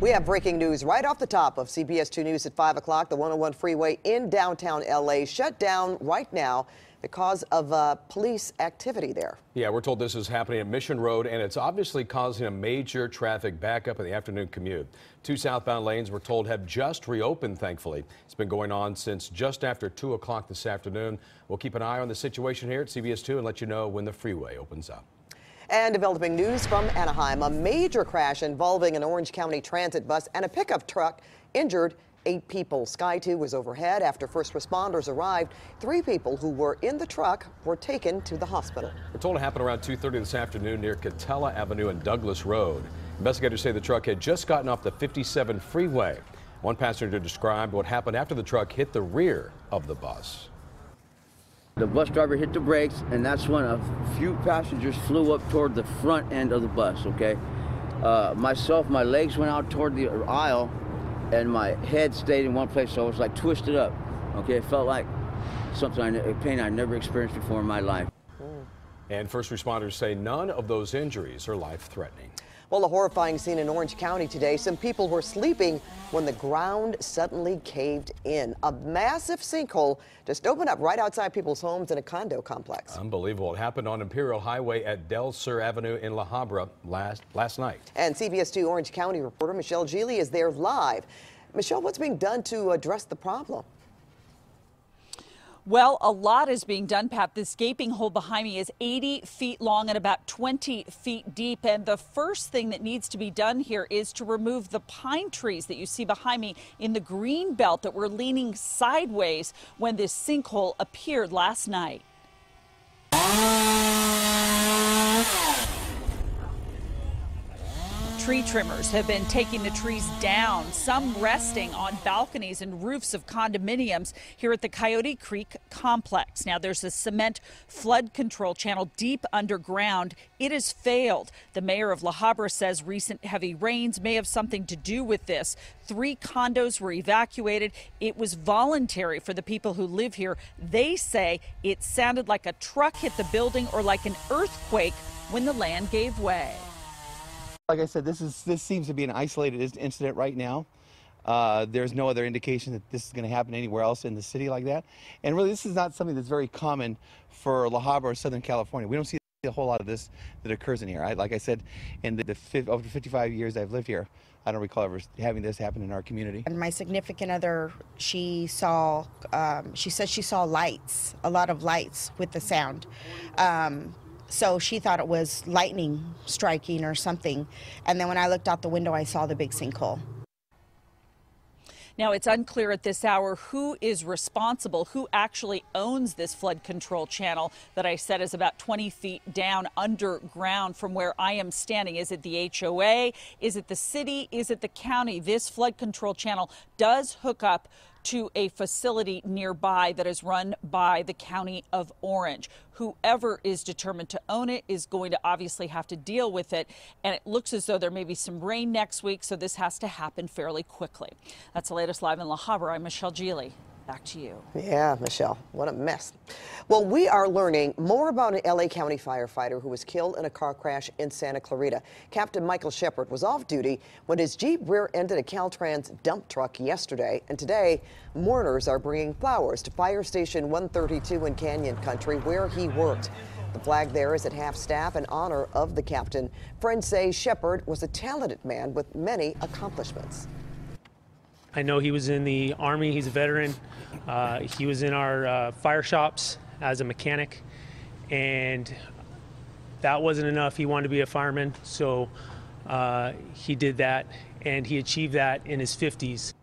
We have breaking news right off the top of CBS2 News at 5 o'clock. The 101 freeway in downtown L.A. shut down right now because of police activity there. Yeah, we're told this is happening at Mission Road, and it's obviously causing a major traffic backup in the afternoon commute. 2 southbound lanes, we're told, have just reopened, thankfully. It's been going on since just after 2 o'clock this afternoon. We'll keep an eye on the situation here at CBS2 and let you know when the freeway opens up. And developing news from Anaheim, a major crash involving an Orange County transit bus and a pickup truck injured 8 people. Sky 2 was overhead after first responders arrived. 3 people who were in the truck were taken to the hospital. We're told it happened around 2:30 this afternoon near Catella Avenue and Douglas Road. Investigators say the truck had just gotten off the 57 freeway. One passenger described what happened after the truck hit the rear of the bus. The bus driver hit the brakes, and that's when a few passengers flew up toward the front end of the bus, okay? Myself, my legs went out toward the aisle, and my head stayed in one place, so I was like twisted up, okay? It felt like something, a pain I never experienced before in my life. And first responders say none of those injuries are life-threatening. Well, a horrifying scene in Orange County today. Some people were sleeping when the ground suddenly caved in. A massive sinkhole just opened up right outside people's homes in a condo complex. Unbelievable. It happened on Imperial Highway at Del Sur Avenue in La Habra last night. And CBS2 Orange County reporter Michelle Geely is there live. Michelle, what's being done to address the problem? Well, a lot is being done, Pat. This gaping hole behind me is 80 feet long and about 20 feet deep. And the first thing that needs to be done here is to remove the pine trees that you see behind me in the green belt that were leaning sideways when this sinkhole appeared last night. Tree trimmers have been taking the trees down, some resting on balconies and roofs of condominiums here at the Coyote Creek complex. Now, there's a cement flood control channel deep underground. It has failed. The mayor of La Habra says recent heavy rains may have something to do with this. 3 condos were evacuated. It was voluntary for the people who live here. They say it sounded like a truck hit the building or like an earthquake when the land gave way. Like I said, this seems to be an isolated incident right now. There's no other indication that this is going to happen anywhere else in the city like that. And really, this is not something that's very common for La Habra or Southern California. We don't see a whole lot of this that occurs in here. Like I said, in over 55 years I've lived here, I don't recall ever having this happen in our community. And my significant other, she said she saw lights, a lot of lights with the sound. So she thought it was lightning striking or something. And then when I looked out the window, I saw the big sinkhole. Now, it's unclear at this hour who is responsible, who actually owns this flood control channel that I said is about 20 feet down underground from where I am standing. Is it the HOA? Is it the city? Is it the county? This flood control channel does hook up to a facility nearby that is run by the County of Orange. Whoever is determined to own it is going to obviously have to deal with it. And it looks as though there may be some rain next week, so this has to happen fairly quickly. That's the latest live in La Habra. I'm Michelle Geely. Back to you. Yeah, Michelle, what a mess. Well, we are learning more about an L.A. County firefighter who was killed in a car crash in Santa Clarita. Captain Michael Shepard was off duty when his Jeep rear-ended a Caltrans dump truck yesterday. And today, mourners are bringing flowers to Fire Station 132 in Canyon Country, where he worked. The flag there is at half-staff in honor of the captain. Friends say Shepard was a talented man with many accomplishments. I know he was in the Army. He's a veteran. He was in our fire shops as a mechanic, and that wasn't enough. He wanted to be a fireman, so he did that, and he achieved that in his 50s.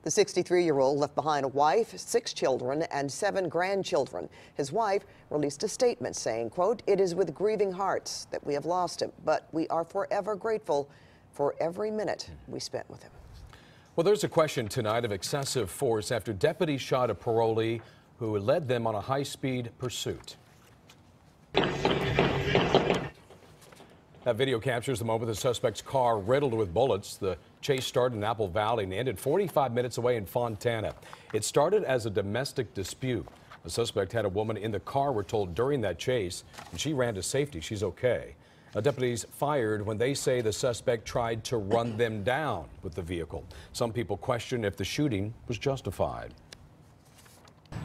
The 63-year-old left behind a wife, 6 children, and 7 grandchildren. His wife released a statement saying, quote, "It is with grieving hearts that we have lost him, but we are forever grateful for every minute we spent with him." Well, there's a question tonight of excessive force after deputies shot a parolee who led them on a high-speed pursuit. That video captures the moment the suspect's car riddled with bullets. The chase started in Apple Valley and ended 45 minutes away in Fontana. It started as a domestic dispute. The suspect had a woman in the car, we're told, during that chase, and she ran to safety. She's okay. Deputies fired when they say the suspect tried to run them down with the vehicle. Some people question if the shooting was justified.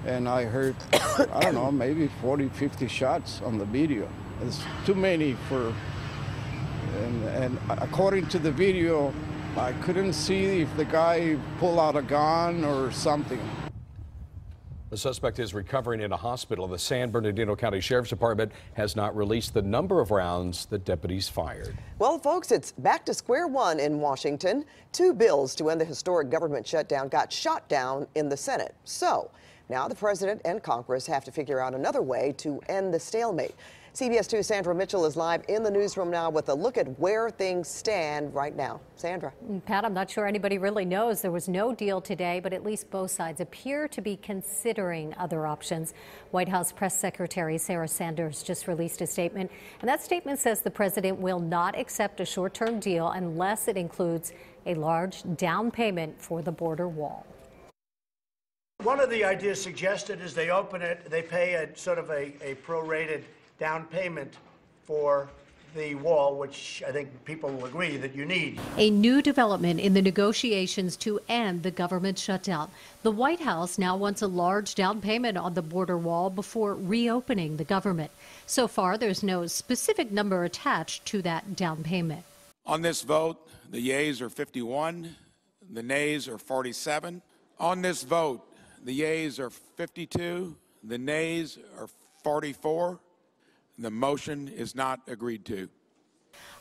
And I heard, I don't know, maybe 40, 50 shots on the video. It's too many for, and according to the video, I couldn't see if the guy pulled out a gun or something. The suspect is recovering in a hospital. The San Bernardino County Sheriff's Department has not released the number of rounds that deputies fired. Well, folks, it's back to square one in Washington. 2 bills to end the historic government shutdown got shot down in the Senate. So now the president and Congress have to figure out another way to end the stalemate. CBS2 Sandra Mitchell is live in the newsroom now with a look at where things stand right now. Sandra. Pat, I'm not sure anybody really knows. There was no deal today, but at least both sides appear to be considering other options. White House Press Secretary Sarah Sanders just released a statement, and that statement says the president will not accept a short-term deal unless it includes a large down payment for the border wall. One of the ideas suggested is they open it, they pay a sort of a prorated down payment for the wall, which I think people will agree that you need. A new development in the negotiations to end the government shutdown. The White House now wants a large down payment on the border wall before reopening the government. So far, there's no specific number attached to that down payment. On this vote, the yeas are 51, the nays are 47. On this vote, the yeas are 52, the nays are 44. The motion is not agreed to.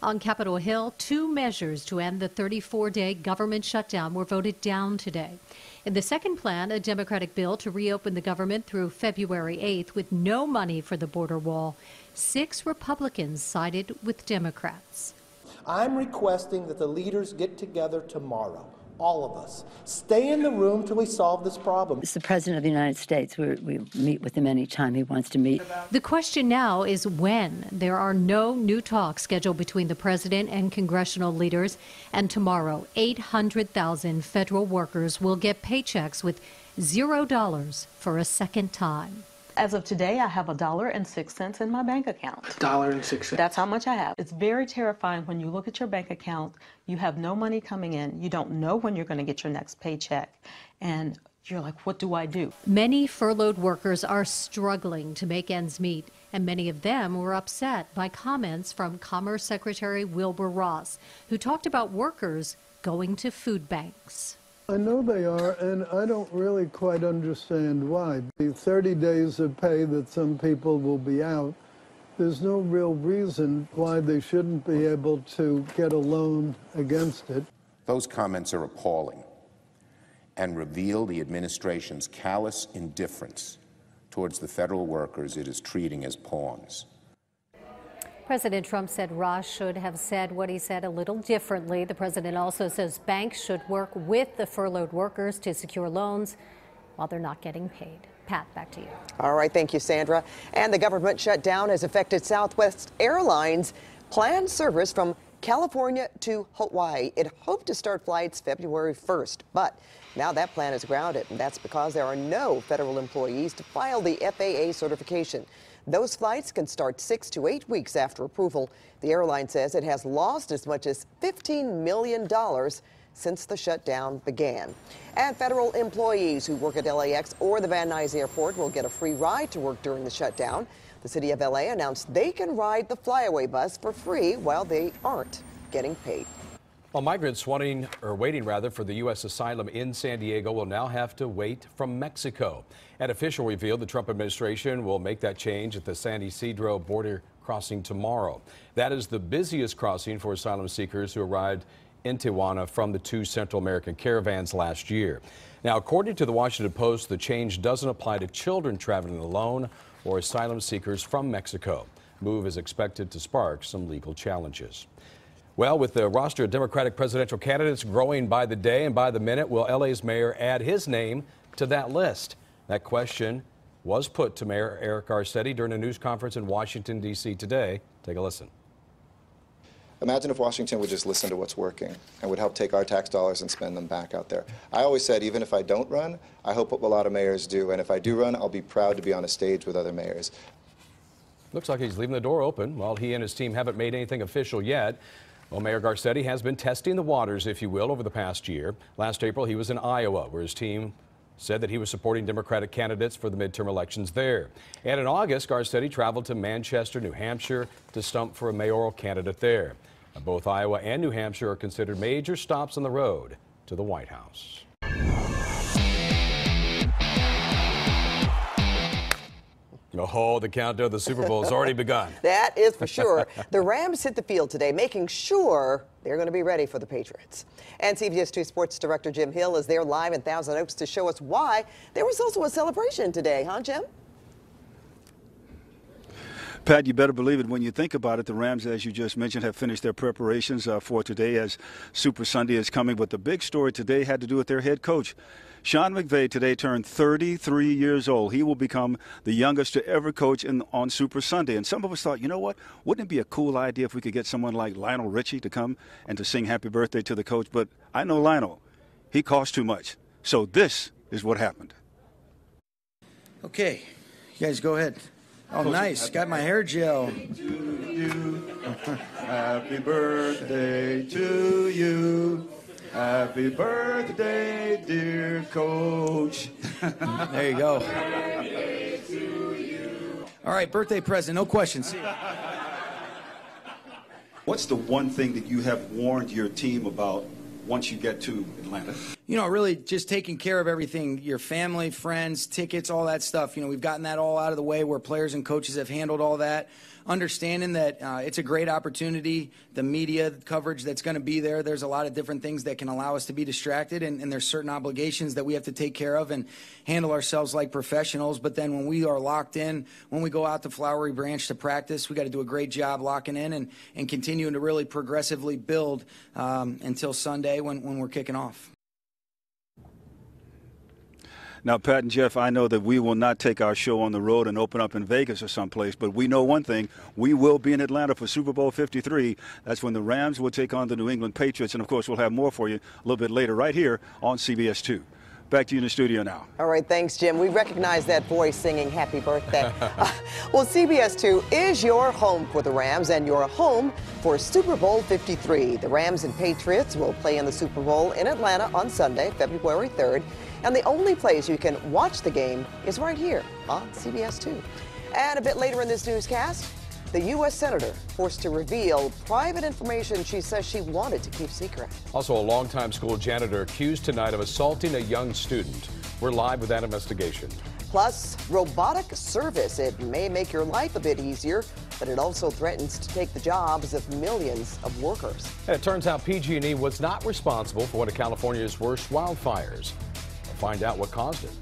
On Capitol Hill, 2 measures to end the 34-day government shutdown were voted down today. In the second plan, a Democratic bill to reopen the government through February 8th with no money for the border wall. 6 Republicans sided with Democrats. I'm requesting that the leaders get together tomorrow. All of us. Stay in the room till we solve this problem. It's the President of the United States. We meet with him anytime he wants to meet. The question now is when. There are no new talks scheduled between the president and congressional leaders. And tomorrow, 800,000 federal workers will get paychecks with $0 for a second time. As of today, I have $1.06 in my bank account. $1.06. That's how much I have. It's very terrifying when you look at your bank account, you have no money coming in, you don't know when you're going to get your next paycheck, and you're like, what do I do? Many furloughed workers are struggling to make ends meet, and many of them were upset by comments from Commerce Secretary Wilbur Ross, who talked about workers going to food banks. I know they are, and I don't really quite understand why. The 30 days of pay that some people will be out, there's no real reason why they shouldn't be able to get a loan against it. Those comments are appalling and reveal the administration's callous indifference towards the federal workers it is treating as pawns. President Trump said Ross should have said what he said a little differently. The president also says banks should work with the furloughed workers to secure loans while they're not getting paid. Pat, back to you. All right, thank you, Sandra. And the government shutdown has affected Southwest Airlines' planned service from California to Hawaii. It hoped to start flights February 1st, but now that plan is grounded, and that's because there are no federal employees to file the FAA certification. Those flights can start 6 to 8 weeks after approval. The airline says it has lost as much as $15 million since the shutdown began. And federal employees who work at LAX or the Van Nuys Airport will get a free ride to work during the shutdown. The city of LA announced they can ride the flyaway bus for free while they aren't getting paid. Well, migrants waiting for the U.S. asylum in San Diego will now have to wait from Mexico. An official revealed the Trump administration will make that change at the San Ysidro border crossing tomorrow. That is the busiest crossing for asylum seekers who arrived in Tijuana from the 2 Central American caravans last year. Now, according to the Washington Post, the change doesn't apply to children traveling alone or asylum seekers from Mexico. Move is expected to spark some legal challenges. Well, with the roster of Democratic presidential candidates growing by the day and by the minute, will LA's mayor add his name to that list? That question was put to Mayor Eric Garcetti during a news conference in Washington, D.C. today. Take a listen. Imagine if Washington would just listen to what's working and would help take our tax dollars and spend them back out there. I always said, even if I don't run, I hope what a lot of mayors do. And if I do run, I'll be proud to be on a stage with other mayors. Looks like he's leaving the door open. While he and his team haven't made anything official yet, well, Mayor Garcetti has been testing the waters, if you will, over the past year. Last April, he was in Iowa, where his team said that he was supporting Democratic candidates for the midterm elections there. And in August, Garcetti traveled to Manchester, New Hampshire to stump for a mayoral candidate there. Now, both Iowa and New Hampshire are considered major stops on the road to the White House. Oh, the countdown to the Super Bowl has already begun. That is for sure. The Rams hit the field today, making sure they're going to be ready for the Patriots. And CBS2 Sports Director Jim Hill is there live in Thousand Oaks to show us why there was also a celebration today, huh, Jim? Pat, you better believe it when you think about it. The Rams, as you just mentioned, have finished their preparations for today as Super Sunday is coming. But the big story today had to do with their head coach. Sean McVay today turned 33 years old. He will become the youngest to ever coach on Super Sunday. And some of us thought, you know what, wouldn't it be a cool idea if we could get someone like Lionel Richie to come and to sing happy birthday to the coach? But I know Lionel, he costs too much. So this is what happened. Okay, you guys go ahead. Oh, nice. Got my hair gel. Happy birthday to you. Happy birthday, dear coach. There you go. All right, birthday present, no questions. What's the one thing that you have warned your team about once you get to Atlanta? You know, really just taking care of everything, your family, friends, tickets, all that stuff. You know, we've gotten that all out of the way where players and coaches have handled all that. Understanding that it's a great opportunity, the media coverage that's going to be there. There's a lot of different things that can allow us to be distracted, and there's certain obligations that we have to take care of and handle ourselves like professionals. But then when we are locked in, when we go out to Flowery Branch to practice, we got to do a great job locking in and continuing to really progressively build until Sunday when we're kicking off. Now, Pat and Jeff, I know that we will not take our show on the road and open up in Vegas or someplace, but we know one thing. We will be in Atlanta for Super Bowl 53. That's when the Rams will take on the New England Patriots. And, of course, we'll have more for you a little bit later right here on CBS2. Back to you in the studio now. All right, thanks, Jim. We recognize that voice singing happy birthday. Well, CBS2 is your home for the Rams and your home for Super Bowl 53. The Rams and Patriots will play in the Super Bowl in Atlanta on Sunday, February 3rd. And the only place you can watch the game is right here on CBS2. And a bit later in this newscast, the U.S. Senator forced to reveal private information she says she wanted to keep secret. Also, a longtime school janitor accused tonight of assaulting a young student. We're live with that investigation. Plus, robotic service. It may make your life a bit easier, but it also threatens to take the jobs of millions of workers. And it turns out PG&E was not responsible for one of California's worst wildfires. We'll find out what caused it.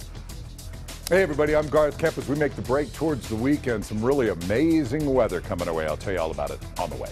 Hey everybody, I'm Garth Kemp. As we make the break towards the weekend, some really amazing weather coming our way. I'll tell you all about it on the way.